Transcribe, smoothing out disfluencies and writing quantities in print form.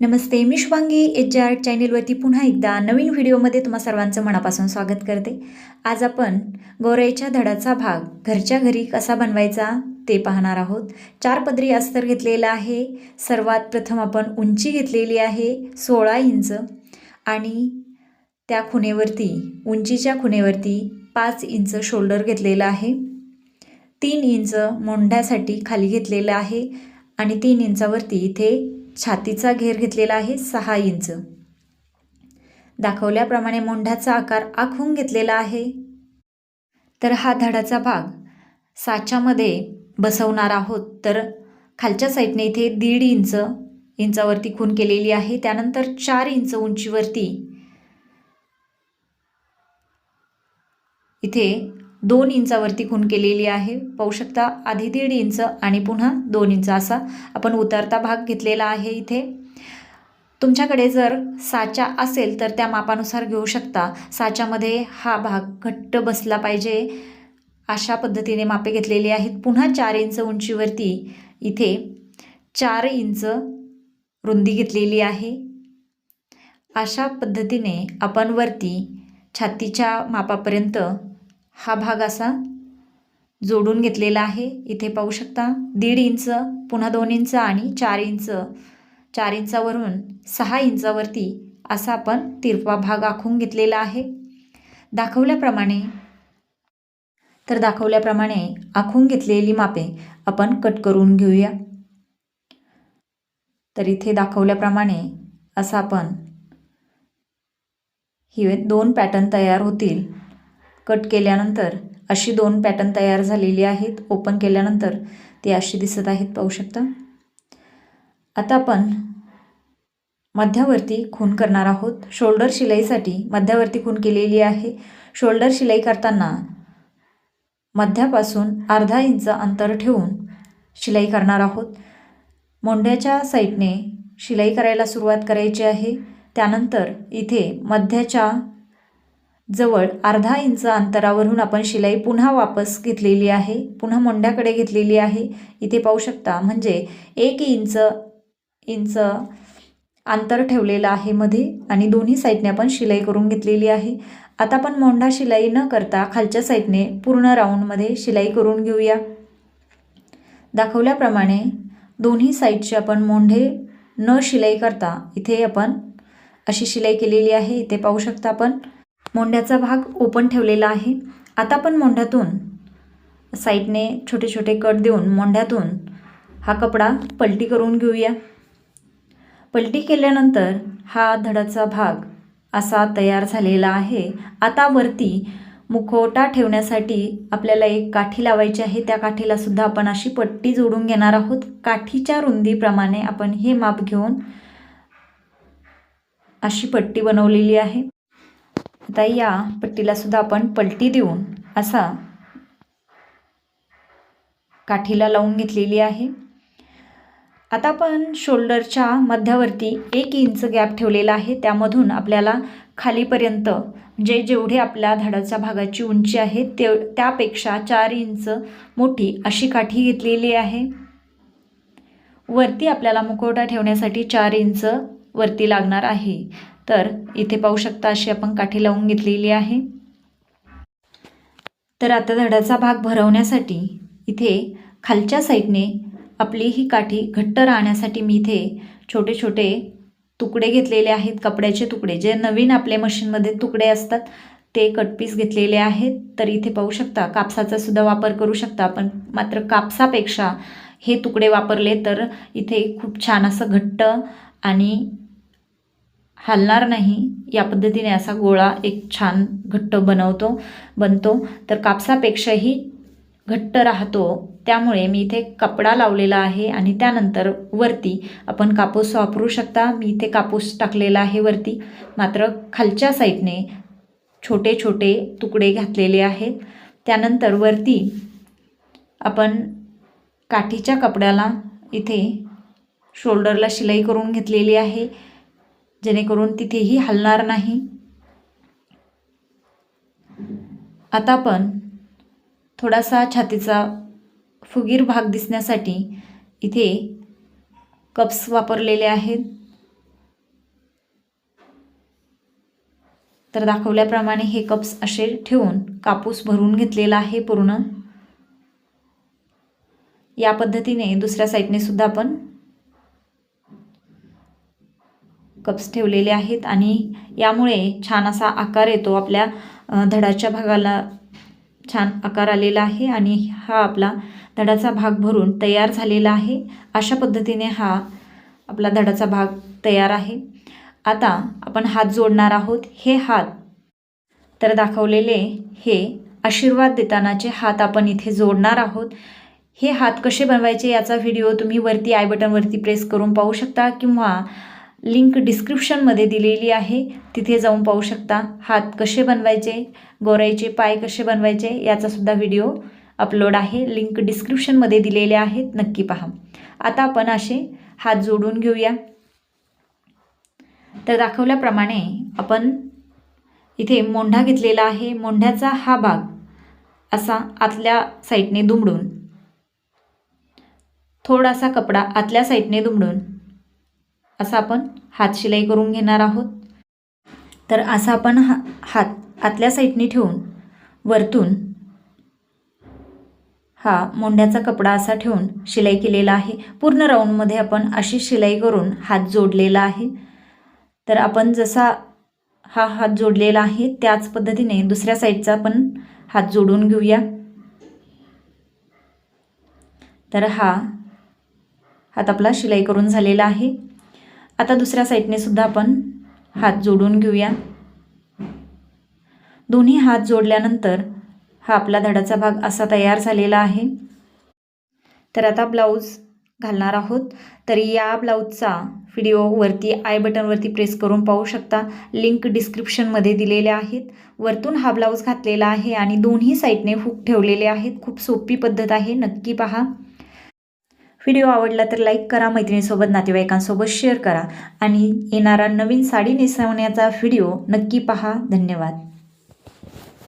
नमस्ते, मी Shubhangi HR चॅनेलवरती पुन्हा एकदा नवीन व्हिडिओमध्ये तुम्हा सर्वांचं मनापासून स्वागत करते. आज आपण गोराईच्या धडाचा भाग घरच्या घरी कसा बनवायचा ते पाहणार आहोत. 4 पदरी अस्तर घेतलेला आहे. सर्वात प्रथम आपण उंची घेतलेली आहे 16 इंच आणि त्या खुणेवरती उंचीच्या खुणेवरती 5 इंच शोल्डर घेतलेला आहे. 3 इंच मोंढ्यासाठी खाली घेतलेला आहे आणि 3 इंचावरती इथे छातीचा घेर घेतलेला आहे 6 इंच. दाखवल्याप्रमाणे मोंढ्याचा आकार आखून घेतलेला आहे. तर हा धडाचा भाग साच्यामध्ये बसवणार आहोत. तर खालच्या साईडने इथे 1.5 इंचावरती खूण केलेली आहे. त्यानंतर 4 इंच उंचीवरती इथे 2 इंचावरती खूण केलेली आहे. पाहू शकता, आधी 1.5 इंच आणि पुन्हा 2 इंच असा आपण उतरता भाग घेतलेला आहे. इथे तुमच्याकडे जर साचा असेल तर त्या मापानुसार घेऊ शकता. साच्यामध्ये हा भाग घट्ट बसला पाहिजे अशा पद्धतीने मापे घेतलेली आहेत. पुन्हा 4 इंच उंचीवरती इथे 4 इंच रुंदी घेतलेली आहे. अशा पद्धतीने आपण वरती छातीच्या मापापर्यंत हा भाग असा जोडून घेतलेला आहे. इथे पाहू शकता 1.5 इंच, पुन्हा 2 इंच आणि 4 इंच. 4 इंचावरून 6 इंचावरती असा आपण तिरपा भाग आखून घेतलेला आहे. दाखवल्याप्रमाणे आखून घेतलेली मापे आपण कट करून घेऊया. तर इथे दाखवल्याप्रमाणे असा आपण ही 2 पॅटर्न तयार होतील. कट केल्यानंतर अशी 2 पॅटर्न तयार झालेली आहेत. ओपन केल्यानंतर ती अशी दिसत आहेत, पाहू शकता. आता आपण मध्यावरती खूण करणार आहोत. शोल्डर शिलाईसाठी मध्यावरती खूण केलेली आहे. शोल्डर शिलाई करताना मध्यापासून अर्धा इंच अंतर ठेवून शिलाई करणार आहोत. मोंढ्याच्या साईडने शिलाई करायला सुरुवात करायची आहे. त्यानंतर इथे मध्याच्या जवळ अर्धा इंच अंतरावरून आपण शिलाई पुन्हा वापस घेतलेली आहे. पुन्हा मोंढ्याकडे घेतलेली आहे. इथे पाहू शकता, म्हणजे 1 इंच अंतर ठेवलेलं आहे मध्ये आणि दोन्ही साईडने आपण शिलाई करून घेतलेली आहे. आता आपण मोंढा शिलाई न करता खालच्या साईडने पूर्ण राऊंडमध्ये शिलाई करून घेऊया. दाखवल्याप्रमाणे दोन्ही साईडचे आपण मोंढे न शिलाई करता इथे आपण अशी शिलाई केलेली आहे. इथे पाहू शकता आपण मोंढ्याचा भाग ओपन ठेवलेला आहे. आता आपण मोंढ्यातून साईडने छोटे छोटे कट देऊन मोंढ्यातून हा कपडा पलटी करून घेऊया. पलटी केल्यानंतर हा धडाचा भाग असा तयार झालेला आहे. आता वरती मुखवटा ठेवण्यासाठी आपल्याला एक काठी लावायची आहे. त्या काठीला सुद्धा आपण अशी पट्टी जोडून घेणार आहोत. काठीच्या रुंदीप्रमाणे आपण हे माप घेऊन अशी पट्टी बनवलेली आहे. आता या पट्टीला सुद्धा आपण पलटी देऊन असा काठीला लावून घेतलेली आहे. आता आपण शोल्डरच्या मध्यावरती 1 इंच गॅप ठेवलेला आहे. त्यामधून आपल्याला खालीपर्यंत म्हणजे जेवढे आपल्या धडाच्या भागाची उंची आहे त्यापेक्षा 4 इंच मोठी अशी काठी घेतलेली आहे. वरती आपल्याला मुखवटा ठेवण्यासाठी 4 इंच वरती लागणार आहे. तर इथे पाहू शकता अशी आपण काठी लावून घेतलेली आहे. तर आता धडाचा भाग भरवण्यासाठी इथे खालच्या साईडने आपली ही काठी घट्ट राहण्यासाठी मी इथे छोटे छोटे तुकडे घेतलेले आहेत. कपड्याचे तुकडे, जे नवीन आपले मशीनमध्ये तुकडे असतात ते कटपीस घेतलेले आहेत. तर इथे पाहू शकता कापसाचा सुद्धा वापर करू शकता आपण, मात्र कापसापेक्षा हे तुकडे वापरले तर इथे खूप छान असं घट्ट आणि हलणार नाही या पद्धतीने असा गोळा एक छान घट्ट बनतो. तर कापसापेक्षाही घट्ट राहतो. त्यामुळे मी इथे कपडा लावलेला आहे आणि त्यानंतर वरती आपण कापूस वापरू शकता. मी इथे कापूस टाकलेला आहे वरती, मात्र खालच्या साईडने छोटे छोटे तुकडे घातलेले आहेत. त्यानंतर वरती आपण काठीच्या कपड्याला इथे शोल्डरला शिलाई करून घेतलेली आहे, जेणेकरून तिथेही हलणार नाही. आता आपण थोडासा छातीचा फुगीर भाग दिसण्यासाठी इथे कप्स वापरलेले आहेत. तर दाखवल्याप्रमाणे हे कप्स असे ठेवून कापूस भरून घेतलेला आहे पूर्ण. या पद्धतीने दुसऱ्या साईडने सुद्धा आपण कप्स ठेवलेले आहेत आणि यामुळे छान असा आकार येतो. आपल्या धडाच्या भागाला छान आकार आलेला आहे आणि हा आपला धडाचा भाग भरून तयार झालेला आहे. अशा पद्धतीने हा आपला धडाचा भाग तयार आहे. आता आपण हात जोडणार आहोत. हे हात तर दाखवलेले हे आशीर्वाद देतानाचे हात आपण इथे जोडणार आहोत. हे हात कसे बनवायचे याचा व्हिडिओ तुम्ही वरती आय बटनवरती प्रेस करून पाहू शकता किंवा लिंक डिस्क्रिप्शनमध्ये दिलेली आहे, तिथे जाऊन पाहू शकता. हात कसे बनवायचे, गोराईचे पाय कसे बनवायचे याचासुद्धा व्हिडिओ अपलोड आहे, लिंक डिस्क्रिप्शनमध्ये दिलेले आहेत, नक्की पहा. आता आपण असे हात जोडून घेऊया. तर दाखवल्याप्रमाणे आपण इथे मोंढा घेतलेला आहे. मोंढ्याचा हा भाग असा आतल्या साईडने दुमडून, थोडासा कपडा आतल्या साईडने दुमडून असा आपण हात शिलाई करून घेणार आहोत. तर असा आपण हात आतल्या साईडने ठेवून वरतून हा मोंढ्याचा कपडा असा ठेवून शिलाई केलेला आहे. पूर्ण राऊंडमध्ये आपण अशी शिलाई करून हात जोडलेला आहे. तर आपण जसा हा हात जोडलेला आहे त्याच पद्धतीने दुसऱ्या साईडचा पण हात जोडून घेऊया. तर हा हात आपला शिलाई करून झालेला आहे. आता दुसऱ्या साईडने सुद्धा आपण हात जोडून घेऊया. दोन्ही हात जोडल्यानंतर हा आपला धडाचा भाग असा तयार झालेला आहे. तर आता ब्लाऊज घालणार आहोत. तर या ब्लाऊजचा व्हिडिओ वरती आय बटनवरती प्रेस करून पाहू शकता, लिंक डिस्क्रिप्शनमध्ये दिलेल्या आहेत. वरतून हा ब्लाऊज घातलेला आहे आणि दोन्ही साईडने हुक ठेवलेले आहेत. खूप सोपी पद्धत आहे, नक्की पहा. व्हिडिओ आवडला तर लाईक करा, मैत्रिणीसोबत नातेवाईकांसोबत शेअर करा आणि येणारा नवीन साडी नेसवण्याचा व्हिडिओ नक्की पहा. धन्यवाद.